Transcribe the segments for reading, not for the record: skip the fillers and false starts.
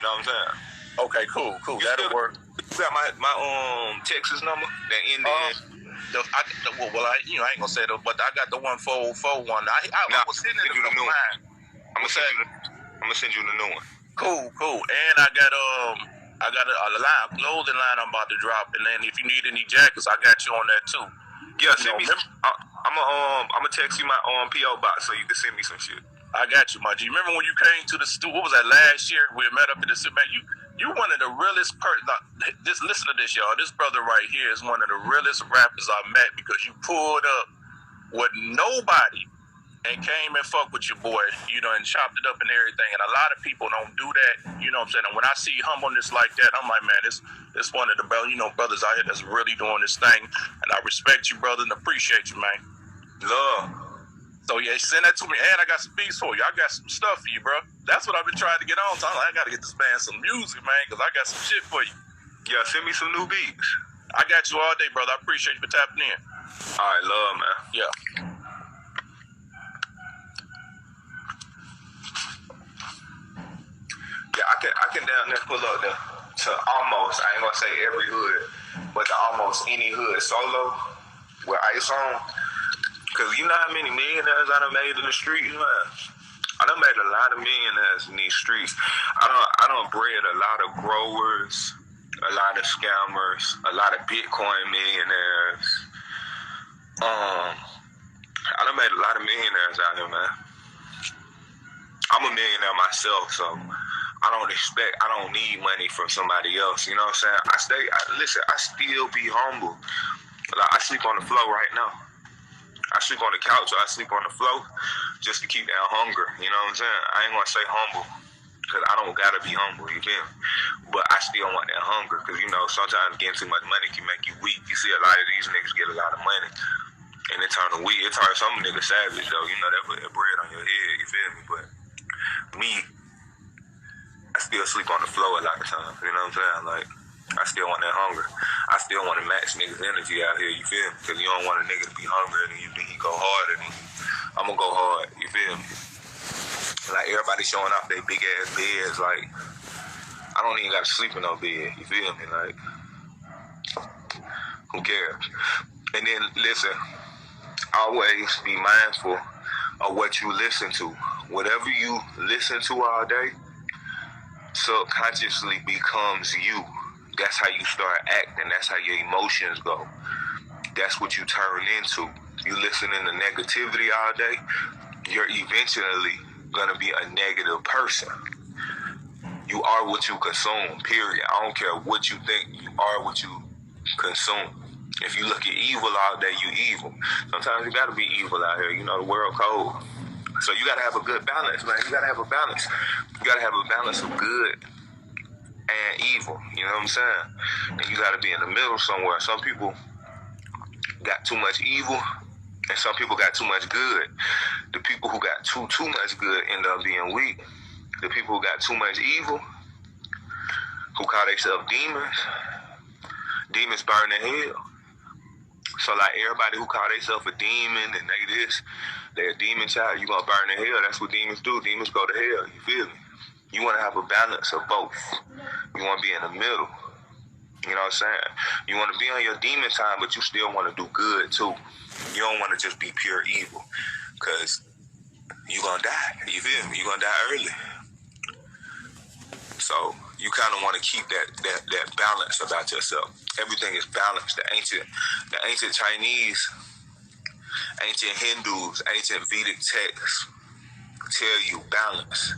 You know what I'm saying? Okay, cool. That'll work. You got my Texas number that ended. I ain't gonna say that, but I got the 144 one. I was sitting in the new line. I'm gonna send you the new one. Cool. And I got a clothing line I'm about to drop, and then if you need any jackets, I got you on that too. Yeah, send me. I'm gonna text you my PO box so you can send me some shit. I got you, my G. Remember when you came to the studio? What was that last year? We met up in the city. Man, you one of the realest just listen to this, y'all. This brother right here is one of the realest rappers I met because you pulled up with nobody and came and fucked with your boy, and chopped it up and everything. And a lot of people don't do that, you know what I'm saying? And when I see humbleness like that, I'm like, man, this one of the brothers out here that's really doing this thing. And I respect you, brother, and appreciate you, man. Love. So yeah, send that to me, and I got some beats for you. I got some stuff for you, bro. That's what I've been trying to get on. So I'm like, I gotta get this man some music, man, because I got some shit for you. Yeah, send me some new beats. I got you all day, brother. I appreciate you for tapping in. All right, love, man. Yeah. Yeah, I can down there pull up to almost, I ain't gonna say every hood, but to almost any hood solo with ice on. Cause you know how many millionaires I done made in the streets, man. I done made a lot of millionaires in these streets. I done bred a lot of growers, a lot of scammers, a lot of Bitcoin millionaires. I done made a lot of millionaires out here, man. I'm a millionaire myself, so I don't need money from somebody else. You know what I'm saying? I still be humble. Like, I sleep on the floor right now. I sleep on the couch or I sleep on the floor just to keep that hunger. You know what I'm saying? I ain't gonna say humble because I don't gotta be humble, you feel me? But I still want that hunger because, sometimes getting too much money can make you weak. You see a lot of these niggas get a lot of money and it turn them weak. It turns some niggas savage, though. That put that bread on your head, you feel me? But me, I still sleep on the floor a lot of times, you know what I'm saying? Like, I still want that hunger. I still want to match niggas' energy out here, you feel me? Because you don't want a nigga to be hungry and you think he go harder than you. I'm going to go hard, you feel me? Like, everybody showing off their big-ass beds, like, I don't even got to sleep in no bed, you feel me? Like, who cares? And then, listen, always be mindful of what you listen to. Whatever you listen to all day, subconsciously becomes you. That's how you start acting. That's how your emotions go. That's what you turn into. You listening to negativity all day, you're eventually going to be a negative person. You are what you consume, period. I don't care what you think. You are what you consume. If you look at evil all day, you evil. Sometimes you got to be evil out here. The world cold. So you got to have a good balance, man. You got to have a balance. You got to have a balance of good and evil, you know what I'm saying? And you gotta be in the middle somewhere. Some people got too much evil and some people got too much good. The people who got too much good end up being weak. The people who got too much evil, who call themselves demons burn in hell. So like everybody who call themselves a demon and they're a demon child, you gonna burn in hell. That's what demons do. Demons go to hell, you feel me? You want to have a balance of both. You want to be in the middle. You know what I'm saying? You want to be on your demon time, but you still want to do good, too. You don't want to just be pure evil, because you're going to die. You feel me? You're going to die early. So you kind of want to keep that balance about yourself. Everything is balanced. The ancient Chinese, ancient Hindus, ancient Vedic texts tell you balance.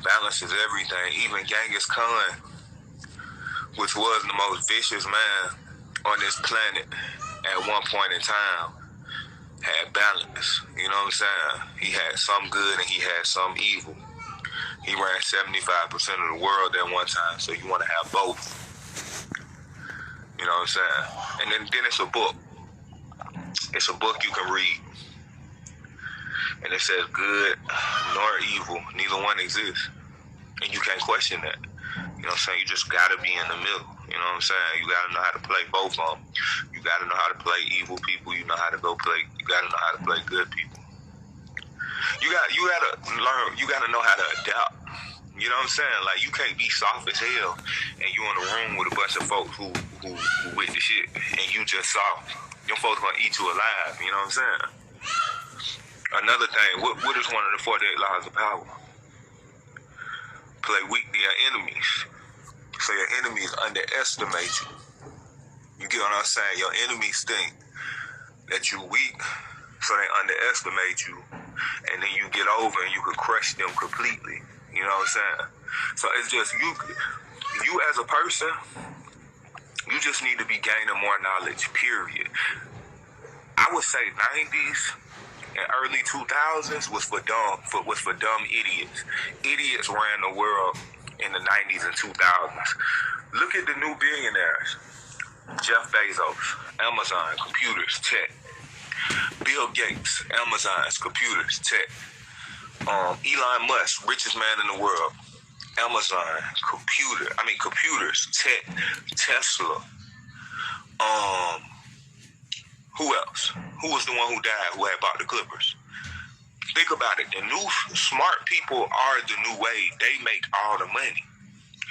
Balance is everything. Even Genghis Khan, which was the most vicious man on this planet at one point in time, had balance. You know what I'm saying? He had some good and he had some evil. He ran 75% of the world at one time, so you want to have both. You know what I'm saying? And then it's a book. It's a book you can read. And it says good nor evil, neither one exists. And you can't question that. You know what I'm saying? You just gotta be in the middle. You know what I'm saying? You gotta know how to play both of them. You gotta know how to play evil people. You gotta know how to play good people. You gotta learn, you gotta know how to adapt. You You know what I'm saying? Like, you can't be soft as hell and you in the room with a bunch of folks who with the shit and you just soft. Them folks gonna eat you alive, you know what I'm saying? Another thing, what is one of the 48 laws of power? Play weak to your enemies. So your enemies underestimate you. You get what I'm saying? Your enemies think that you weak, so they underestimate you, and then you get over and you could crush them completely. You know what I'm saying? So it's just you as a person, you just need to be gaining more knowledge, period. I would say 90s and early 2000s was for dumb idiots. Idiots ran the world in the 90s and 2000s. Look at the new billionaires. Jeff Bezos, Amazon, computers, tech. Bill Gates, Amazon's computers, tech. Elon Musk, richest man in the world, Amazon, computers, tech, Tesla. Who else? Who was the one who died who had bought the Clippers? Think about it. The new smart people are the new wave. They make all the money.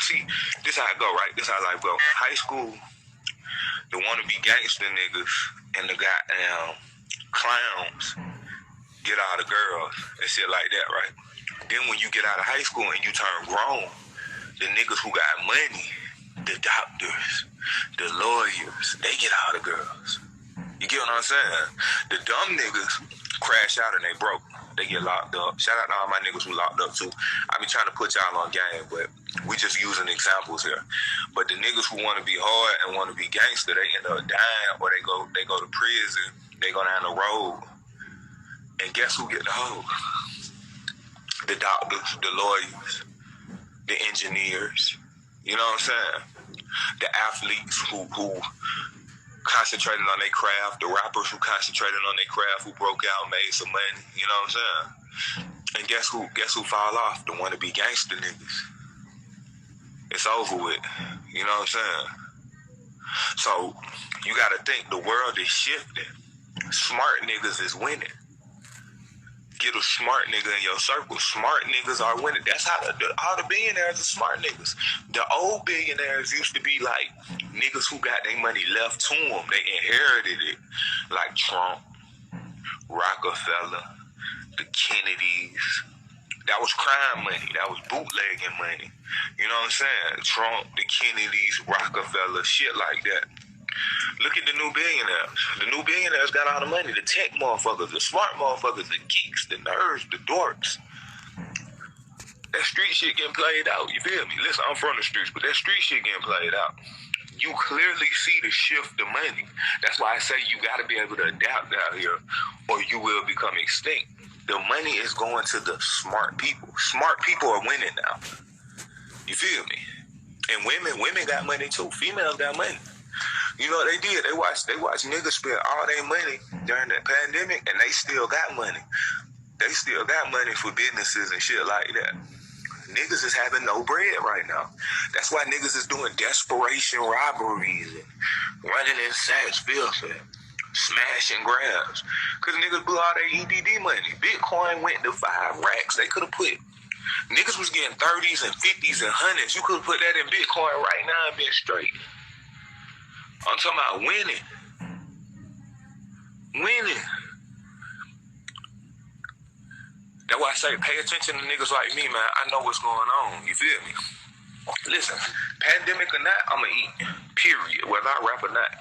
See, this how it go, right? This how life go. High school, the wannabe gangster niggas and the goddamn clowns get all the girls and shit like that, right? Then when you get out of high school and you turn grown, the niggas who got money, the doctors, the lawyers, they get all the girls. You get what I'm saying? The dumb niggas crash out and they broke. They get locked up. Shout out to all my niggas who locked up too. I be trying to put y'all on game, but we just using examples here. But the niggas who want to be hard and want to be gangster, they end up dying, or they go to prison. They go down the road. And guess who get the hoe? The doctors, the lawyers, the engineers. You know what I'm saying? The athletes who concentrated on their craft, the rappers who concentrated on their craft, who broke out, made some money. You know what I'm saying? And guess who fall off? The wannabe gangster niggas. It's over with. You know what I'm saying? So you gotta think the world is shifting. Smart niggas is winning. Get a smart nigga in your circle. Smart niggas are winning. That's how all the billionaires are smart niggas. The old billionaires used to be like niggas who got their money left to them. They inherited it. Like Trump, Rockefeller, the Kennedys. That was crime money. That was bootlegging money. You know what I'm saying? Trump, the Kennedys, Rockefeller, shit like that. Look at the new billionaires. The new billionaires got all the money. The tech motherfuckers, the smart motherfuckers, the geeks, the nerds, the dorks. That street shit getting played out. You feel me? Listen, I'm from the streets, but that street shit getting played out. You clearly see the shift of money. That's why I say you got to be able to adapt out here, or you will become extinct. The money is going to the smart people. Smart people are winning now. You feel me? And women got money too. Females got money. You know what they did? They watched niggas spend all their money during the pandemic, and they still got money. They still got money for businesses and shit like that. Niggas is having no bread right now. That's why niggas is doing desperation robberies and running in sacks, filth, and smash and grabs. Because niggas blew all their EDD money. Bitcoin went to 5 racks. They could have put... Niggas was getting 30s and 50s and 100s. You could have put that in Bitcoin right now and been straight. I'm talking about winning. Winning. That's why I say pay attention to niggas like me, man. I know what's going on. You feel me? Listen, pandemic or not, I'ma eat. Period. Whether I rap or not,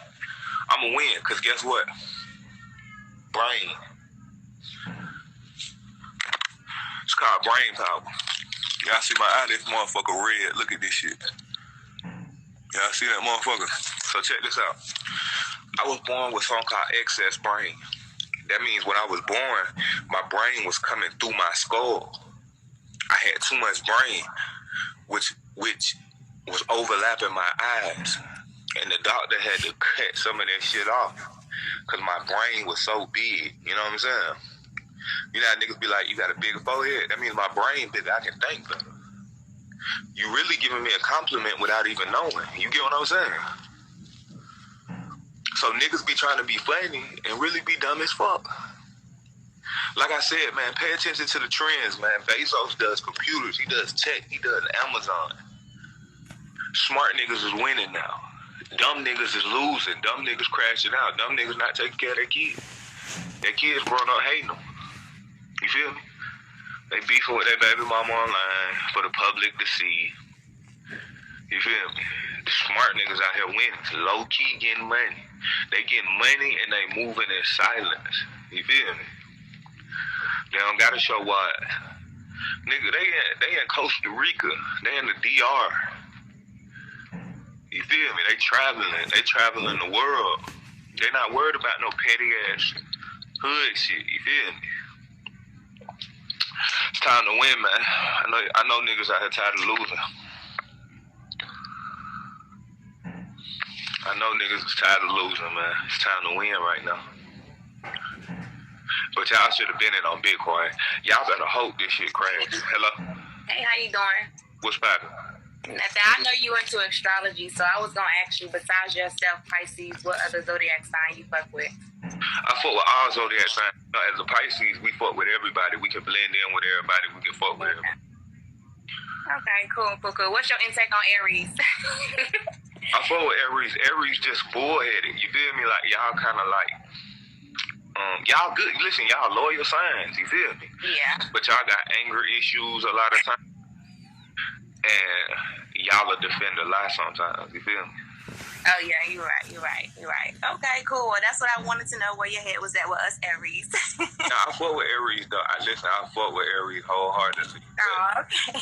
I'ma win. Because guess what? Brain. It's called brain power. Y'all see my eye? This motherfucker red. Look at this shit. Y'all see that motherfucker? So check this out. I was born with something called excess brain. That means when I was born, my brain was coming through my skull. I had too much brain, which was overlapping my eyes. And the doctor had to cut some of that shit off because my brain was so big. You know what I'm saying? You know how niggas be like, you got a big forehead? That means my brain big. I can think better. You really giving me a compliment without even knowing. You get what I'm saying? So niggas be trying to be funny and really be dumb as fuck. Like I said, man, pay attention to the trends, man. Bezos does computers. He does tech. He does Amazon. Smart niggas is winning now. Dumb niggas is losing. Dumb niggas crashing out. Dumb niggas not taking care of their kids. Their kids growing up hating them. You feel me? They beefing with their baby mama online for the public to see. You feel me? The smart niggas out here winning. Low key getting money. They getting money and they moving in silence. You feel me? They don't gotta show what. Nigga, they in Costa Rica. They in the DR. You feel me? They traveling the world. They not worried about no petty ass hood shit. You feel me? It's time to win, man. I know niggas out here tired of losing. I know niggas is tired of losing, man. It's time to win right now. But y'all should have been in on Bitcoin. Y'all better hope this shit crash. Hello? Hey, how you doing? What's poppin'? Nothing. I know you into astrology, so I was gonna ask you, besides yourself, Pisces, what other zodiac sign you fuck with? I fuck with all zodiac signs. As a Pisces, we fuck with everybody. We can blend in with everybody. We can fuck with everybody. Okay, cool. What's your intake on Aries? I fuck with Aries. Aries just bullheaded. You feel me? Like y'all kind of like, y'all good. Listen, y'all loyal signs. You feel me? Yeah. But y'all got anger issues a lot of times, and y'all will defend a lie sometimes. You feel me? Oh yeah, you're right. Okay, cool. Well, that's what I wanted to know, where your head was at with us Aries. Nah, I fuck with Aries though. I fuck with Aries wholeheartedly. Oh, okay.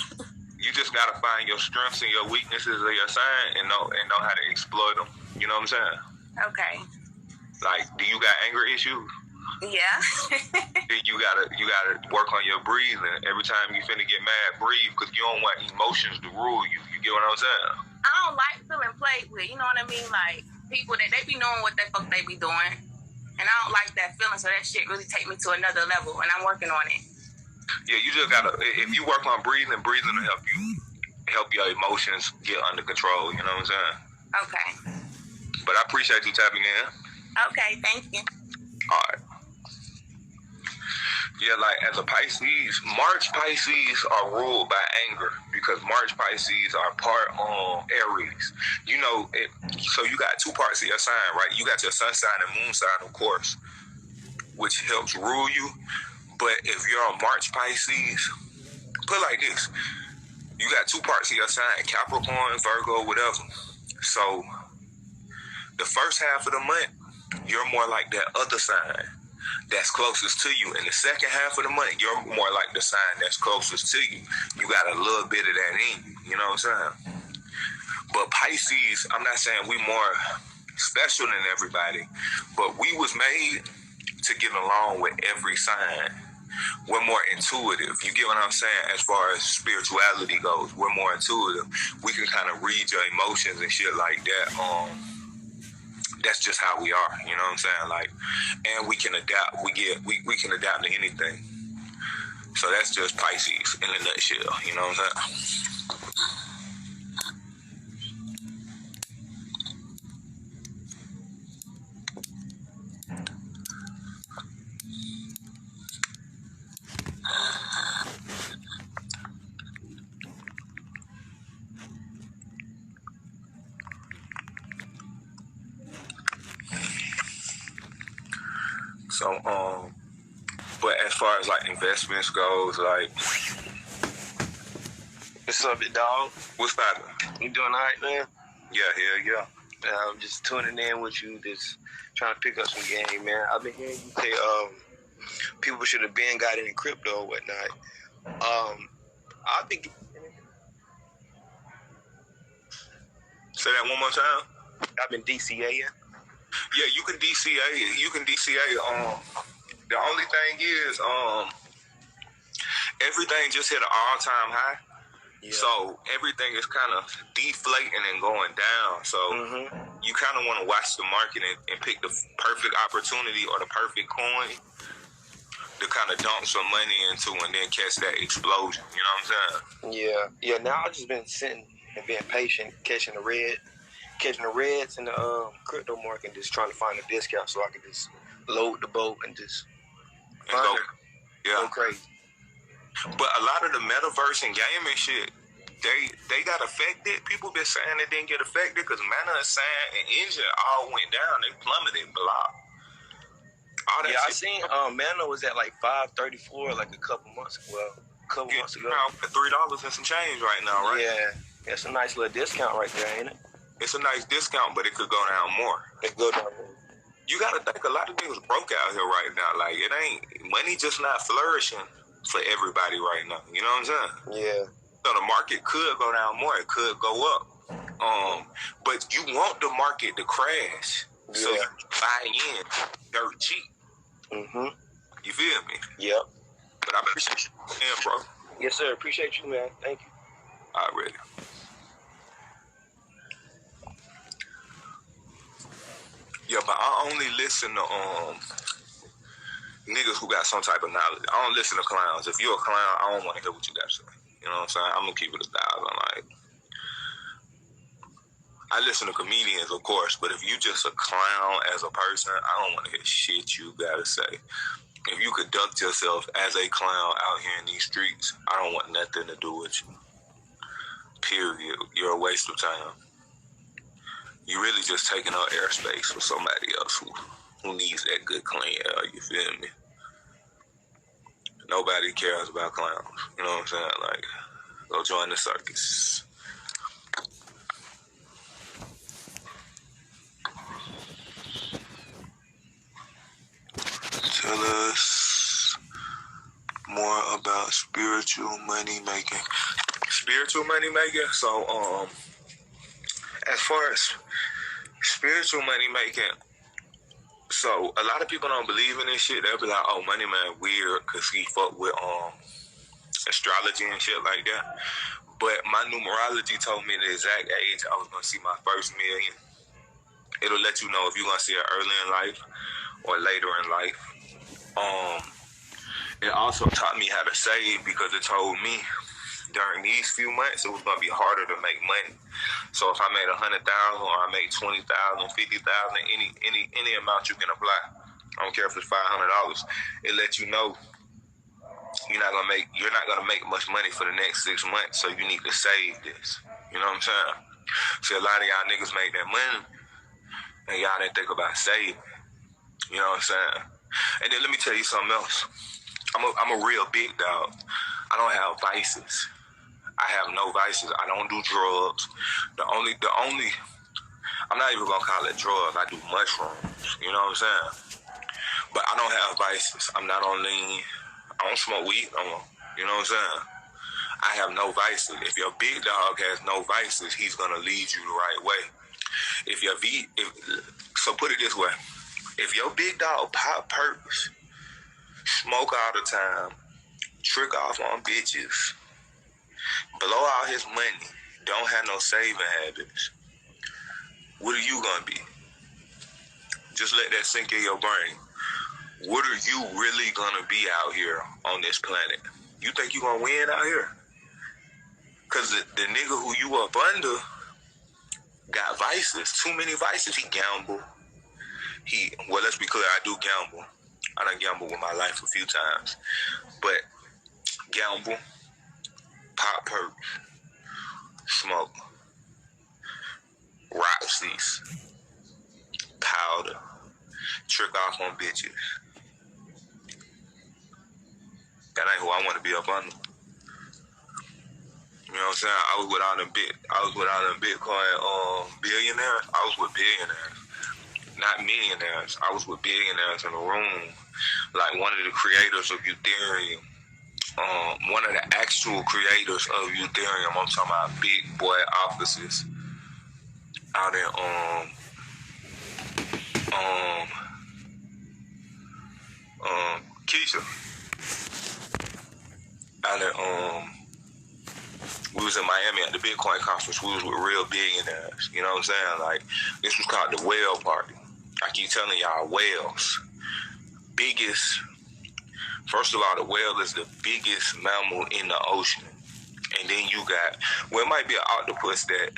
You just gotta find your strengths and your weaknesses of your sign and know how to exploit them. You know what I'm saying? Okay. Like, do you got anger issues? Yeah. Then you gotta work on your breathing. Every time you finna get mad, breathe, because you don't want emotions to rule you. You get what I'm saying? I don't like feeling played with. You know what I mean? Like, people that they be knowing what the fuck they be doing, and I don't like that feeling. So that shit really take me to another level, and I'm working on it. Yeah, you just gotta. If you work on breathing will help your emotions get under control. You know what I'm saying? Okay. But I appreciate you tapping in. Okay, thank you. All right. Yeah, like as a Pisces, March Pisces are ruled by anger because March Pisces are part on Aries. You know, so you got two parts of your sign, right? You got your sun sign and moon sign, of course, which helps rule you. But if you're on March Pisces, put it like this. You got two parts of your sign, Capricorn, Virgo, whatever. So the first half of the month, you're more like that other sign that's closest to you. In the second half of the month, you're more like the sign that's closest to you. You got a little bit of that in you. You know what I'm saying? But Pisces, I'm not saying we more special than everybody, but we was made to get along with every sign. We're more intuitive. You get what I'm saying? As far as spirituality goes, we're more intuitive. We can kind of read your emotions and shit like that. That's just how we are. You know what I'm saying? Like, and we can adapt. We can adapt to anything. So that's just Pisces in a nutshell. You know what I'm saying? So, but as far as like investments goes, like, what's up, big dog? What's poppin'? You doing all right, man? Yeah. I'm just tuning in with you, just trying to pick up some game, man. I've been hearing you say people should have been got into crypto or whatnot. I've been. Say that one more time. I've been DCAing. Yeah, you can DCA. You can DCA. The only thing is, everything just hit an all-time high. Yeah. So everything is kind of deflating and going down. So you kind of want to watch the market and pick the perfect opportunity or the perfect coin to kind of dump some money into and then catch that explosion. You know what I'm saying? Yeah. Now I've just been sitting and being patient, catching the reds in the crypto market, just trying to find a discount so I can just load the boat and just go Go crazy. But a lot of the metaverse and gaming shit, they got affected. People been saying they didn't get affected because Mana and Sand and Engine all went down. They plummeted, block. Yeah, I seen Mana was at like 534 like a couple months ago. Months ago. $3 and some change right now, right? Yeah, that's a nice little discount right there, ain't it? It's a nice discount, but it could go down more. It go down more. You gotta think a lot of niggas broke out here right now. Like, it ain't money just not flourishing for everybody right now. You know what I'm saying? Yeah. So the market could go down more. It could go up. But you want the market to crash. Yeah. So you buy in dirt cheap. Mm-hmm. You feel me? Yep. But I appreciate you, bro. Yes, sir. Appreciate you, man. Thank you. Already. Yeah, but I only listen to niggas who got some type of knowledge. I don't listen to clowns. If you're a clown, I don't want to hear what you got to say. You know what I'm saying? I'm gonna keep it 1,000. Like, I listen to comedians, of course, but if you just a clown as a person, I don't want to hear shit you gotta say. If you conduct yourself as a clown out here in these streets, I don't want nothing to do with you. Period. You're a waste of time. You're really just taking up airspace for somebody else who needs that good clean air. You feel me? Nobody cares about clowns. You know what I'm saying? Like, go join the circus. Tell us more about spiritual money making. Spiritual money making? So, as far as spiritual money making, so a lot of people don't believe in this shit. They'll be like, oh, Money Man weird because he fuck with astrology and shit like that. But my numerology told me the exact age I was going to see my first million. It'll let you know if you're going to see it early in life or later in life. It also taught me how to save because it told me during these few months it was going to be harder to make money. So if I made 100,000 or I made 20,000, 50,000, any amount you can apply, I don't care if it's $500, it lets you know you're not gonna make much money for the next 6 months, so you need to save this. You know what I'm saying? See, a lot of y'all niggas make that money and y'all didn't think about saving. You know what I'm saying? And then let me tell you something else. I'm a real big dog. I don't have vices. I have no vices. I don't do drugs. The only I'm not even gonna call it drugs. I do mushrooms. You know what I'm saying? But I don't have vices. I'm not on lean. I don't smoke weed no more. You know what I'm saying? I have no vices. If your big dog has no vices, he's gonna lead you the right way. So put it this way: if your big dog pop perks, smoke all the time, trick off on bitches, blow all his money, don't have no saving habits, what are you gonna be? Just let that sink in your brain. What are you really gonna be out here on this planet? You think you gonna win out here? Cause the nigga who you up under got vices, too many vices. He gamble. Well, let's be clear, I do gamble. I done gambled with my life a few times. But gamble, pop perks, smoke, Roxy's, powder, trick off on bitches. That ain't who I want to be up under. You know what I'm saying? I was with all them Bitcoin billionaires. I was with billionaires, not millionaires. I was with billionaires in the room. Like one of the creators of Ethereum, one of the actual creators of Ethereum. I'm talking about big boy offices out in Keisha. Out in we was in Miami at the Bitcoin conference. We was with real billionaires. You know what I'm saying? Like, this was called the whale party. I keep telling y'all, whales. First of all, the whale is the biggest mammal in the ocean. And then you got, well, it might be an octopus that,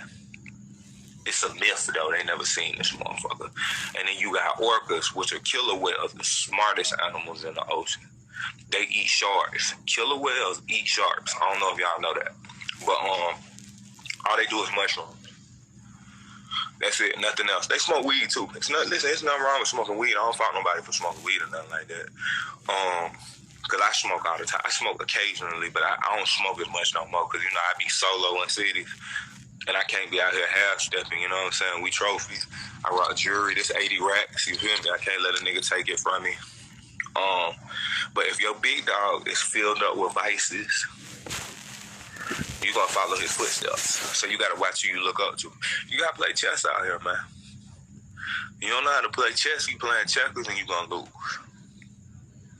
it's a myth though, they never seen this motherfucker. And then you got orcas, which are killer whales, the smartest animals in the ocean. they eat sharks. Killer whales eat sharks. I don't know if y'all know that. But all they do is mushrooms. That's it, nothing else. They smoke weed too. Listen, there's nothing wrong with smoking weed. I don't fault nobody for smoking weed or nothing like that. Cause I smoke all the time. I smoke occasionally, but I don't smoke as much no more. Cause you know I be solo in cities, and I can't be out here half stepping. You know what I'm saying? We trophies. I rock jewelry. This 80 racks. You feel me? I can't let a nigga take it from me. But if your big dog is filled up with vices, you gonna follow his footsteps. So you gotta watch who you look up to. You gotta play chess out here, man. You don't know how to play chess, you playing checkers and you gonna lose.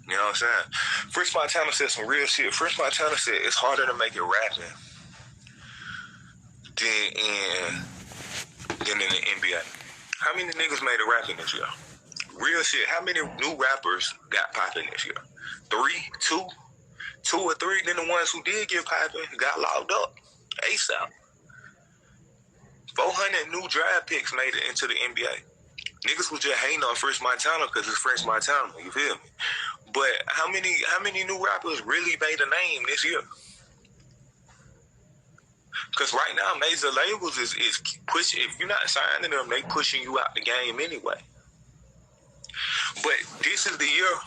You know what I'm saying? French Montana said some real shit. French Montana said it's harder to make it rapping than in the NBA. How many niggas made it rapping this year? Real shit. How many new rappers got popping this year? 3, 2? 2 or 3, then the ones who did get popping got locked up ASAP. 400 new draft picks made it into the NBA. Niggas was just hating on French Montana because it's French Montana, you feel me? But how many new rappers really made a name this year? Because right now, major labels is pushing. If you're not signing them, they pushing you out the game anyway. But this is the year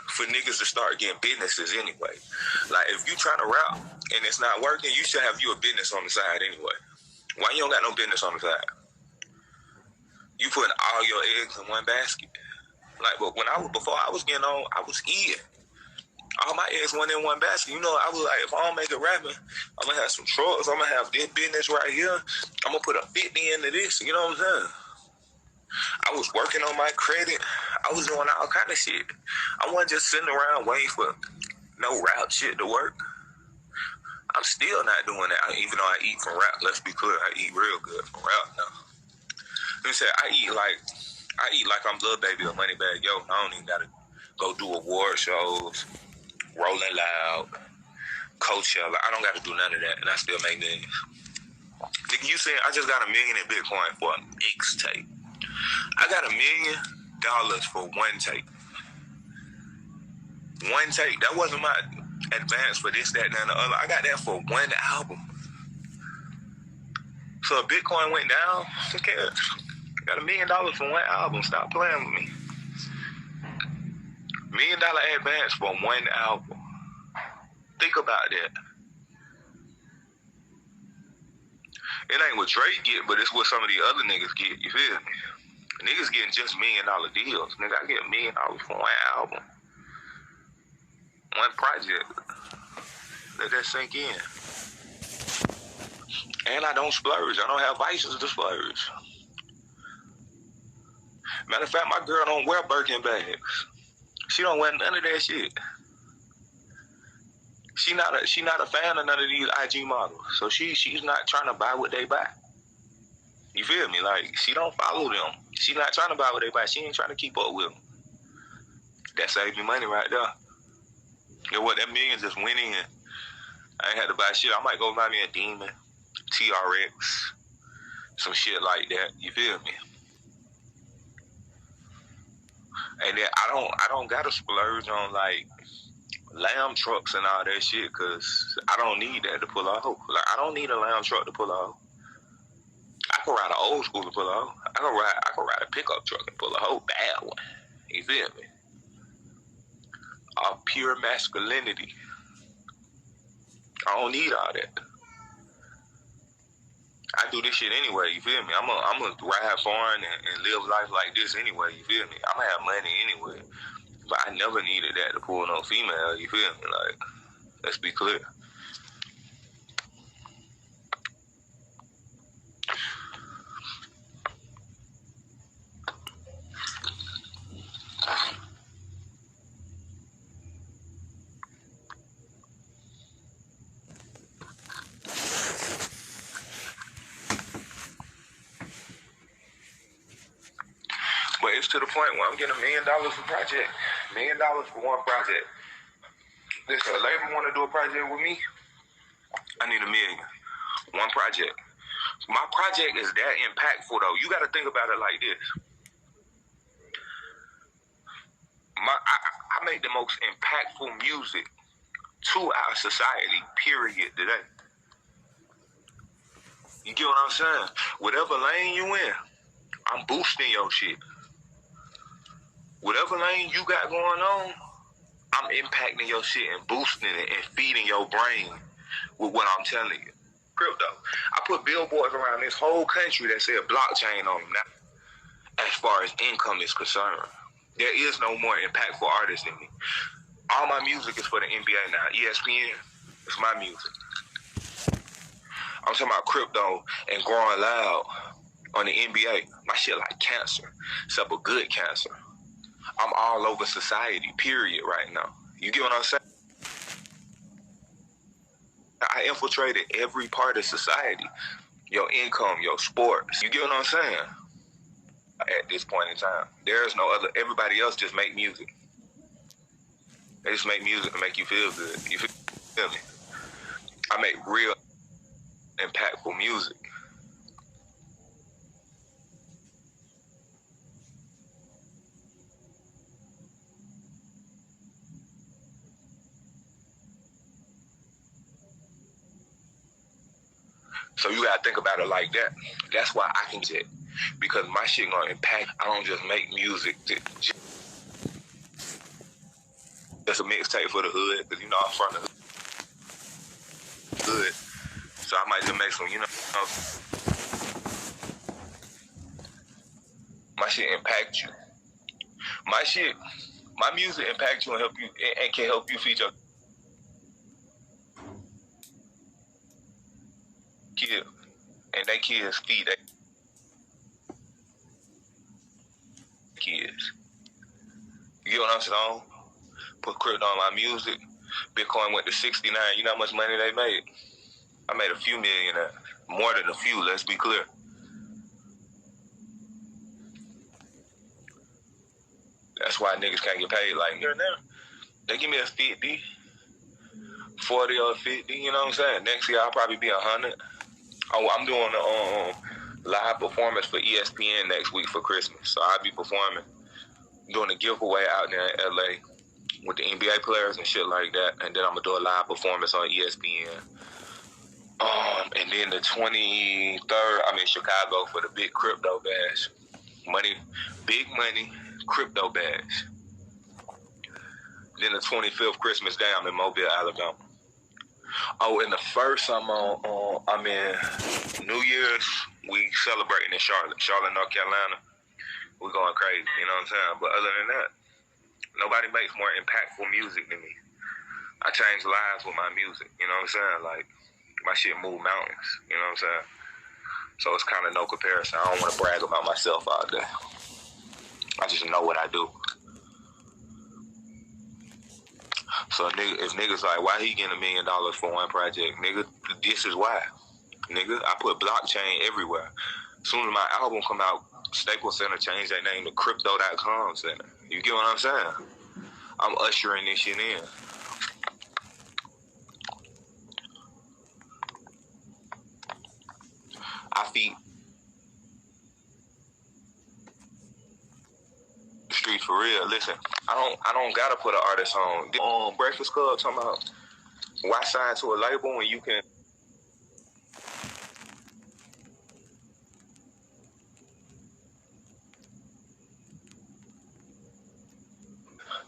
for niggas to start getting businesses anyway. Like, if you trying to rap and it's not working, you should have you a business on the side anyway. Why you don't got no business on the side? You putting all your eggs in one basket. Like, but before I was getting on, I was eating. All my eggs went in one basket. You know, I was like, if I don't make it rapping, I'm going to have some trucks. I'm going to have this business right here. I'm going to put a 50 into this. You know what I'm saying? I was working on my credit. I was doing all kind of shit. I wasn't just sitting around waiting for no rap shit to work. I'm still not doing that, even though I eat from rap. Let's be clear, I eat real good from rap now. Let me say, I eat like I'm Lil Baby or Moneybagg Yo. I don't even gotta go do award shows, Rolling Loud, Coachella. I don't gotta do none of that, and I still make millions. Nigga, you saying I just got $1 million in Bitcoin for a mixtape? I got $1 million for one tape. One tape. That wasn't my advance for this, that, and the other. I got that for one album. So if Bitcoin went down, who cares? Got $1 million for one album. Stop playing with me. $1 million advance for one album. Think about that. It ain't what Drake get, but it's what some of the other niggas get. You feel me? Niggas getting just $1 million deals. Nigga, I get $1 million for one album. One project. Let that sink in. And I don't splurge. I don't have vices to splurge. Matter of fact, my girl don't wear Birkin bags. She don't wear none of that shit. She not a fan of none of these IG models. So she's not trying to buy what they buy. You feel me? Like, she don't follow them. She not trying to buy what they buy. She ain't trying to keep up with them. That saved me money right there. You know what? That $1 million just went in. I ain't had to buy shit. I might go buy me a Demon, TRX, some shit like that. You feel me? And then I don't gotta splurge on like lamb trucks and all that shit, cause I don't need that to pull off. Like, I don't need a lamb truck to pull off. I can ride an old school to pull off. I can ride a pickup truck and pull a whole bad one. You feel me? Of pure masculinity. I don't need all that. I do this shit anyway, you feel me? I'm gonna ride foreign and live life like this anyway, you feel me? I'm gonna have money anyway. But I never needed that to pull no female, you feel me? Like, let's be clear. But it's to the point where I'm getting $1 million for project. $1 million for one project. Listen, a label want to do a project with me, I need $1 million. One project. My project is that impactful though. You got to think about it like this. I make the most impactful music to our society, period, today. You get what I'm saying? Whatever lane you in, I'm boosting your shit. Whatever lane you got going on, I'm impacting your shit and boosting it and feeding your brain with what I'm telling you. Crypto. I put billboards around this whole country that say blockchain on them now. As far as income is concerned, there is no more impactful artist than me. All my music is for the NBA now. ESPN is my music. I'm talking about crypto and growing loud on the NBA. My shit like cancer, except a good cancer. I'm all over society, period, right now. You get what I'm saying? I infiltrated every part of society. Your income, your sports. You get what I'm saying? At this point in time, there's no other. Everybody else just make music. They just make music to make you feel good. You feel me? I make real impactful music. So you gotta think about it like that. That's why I can get, because my shit gonna impact. I don't just make music just a mixtape for the hood, because you know I'm from the hood. So I might just make some, my shit impact you. My music impact you and help you, and can help you feed your kids, and they kids feed their kids. You get what I'm saying? Put crypto on my music. Bitcoin went to 69. You know how much money they made? I made a few million. More than a few, let's be clear. That's why niggas can't get paid like me. They give me a 50, 40 or 50, you know what I'm saying? Next year I'll probably be 100. Oh, I'm doing a live performance for ESPN next week for Christmas. So I'll be performing, doing a giveaway out there in LA with the NBA players and shit like that. And then I'm going to do a live performance on ESPN. And then the 23rd, I'm in Chicago for the big crypto bash. Big money, crypto bash. Then the 25th, Christmas Day, I'm in Mobile, Alabama. Oh, and the first I'm in New Year's, we celebrating in Charlotte, North Carolina. We're going crazy, you know what I'm saying? But other than that, nobody makes more impactful music than me. I change lives with my music, you know what I'm saying? Like, my shit move mountains, you know what I'm saying? So it's kind of no comparison. I don't want to brag about myself out there. I just know what I do. So if niggas like, why he getting $1 million for one project? Nigga, this is why. Nigga, I put blockchain everywhere. As soon as my album come out, Staples Center changed their name to Crypto.com Center. You get what I'm saying? I'm ushering this shit in. I feed the street for real. Listen, I don't gotta put an artist on Breakfast Club talking about why sign to a label when you can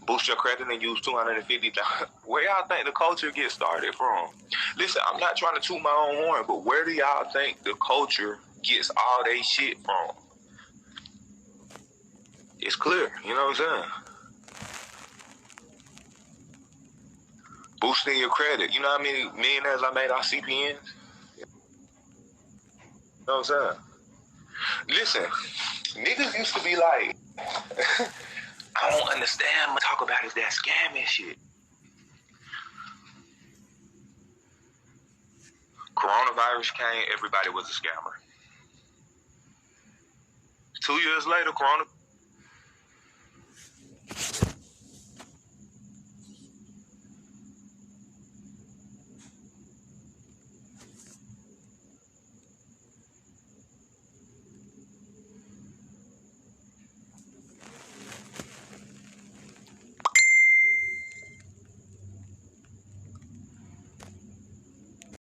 boost your credit and use $250,000. Where y'all think the culture gets started from? Listen, I'm not trying to toot my own horn, but where do y'all think the culture gets all they shit from? It's clear, you know what I'm saying? Boosting your credit. You know how many millionaires I made off CPNs? You know what I'm saying? Listen, niggas used to be like, I don't understand what talk about is that scamming shit. Coronavirus came, everybody was a scammer. 2 years later,